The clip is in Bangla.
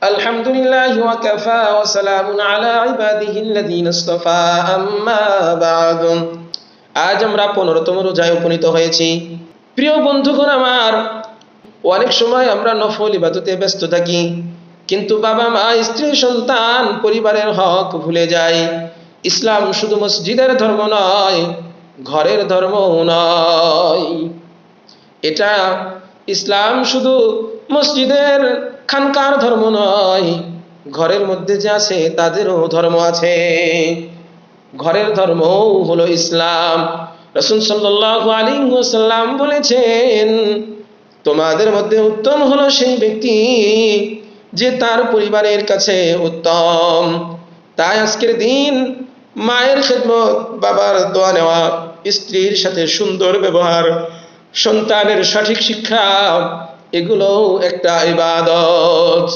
আলহামদুলিল্লাহি ওয়া কাফা ওয়া সালামুন আলা ইবাদিহিল্লাযীনা ইসতাফা আম্মা বা'দ। আজ আমরা 15তম রোজায় উপনীত হয়েছি। প্রিয় বন্ধুগণ আমার, অনেক সময় আমরা নফল ইবাদতে ব্যস্ত থাকি, কিন্তু বাবা মা, স্ত্রী, সন্তান, পরিবারের হক ভুলে যায়। ইসলাম শুধু মসজিদের ধর্ম নয়, ঘরের ধর্মও নয়। এটা ইসলাম শুধু মসজিদের খানকার ধর্ম নয়, ঘরের মধ্যে যে আছে তাদেরও ধর্ম আছে। ঘরের ধর্মও হলো ইসলাম। রাসূল সাল্লাল্লাহু আলাইহি ওয়াসাল্লাম বলেছেন, তোমাদের মধ্যে উত্তম হলো সেই ব্যক্তি যে তার পরিবারের কাছে উত্তম। তাই আজকের দিন মায়ের খেদমত, বাবার দোয়া নেওয়া, স্ত্রীর সাথে সুন্দর ব্যবহার, সন্তানের সঠিক শিক্ষা, এগুলো একটা ইবাদত।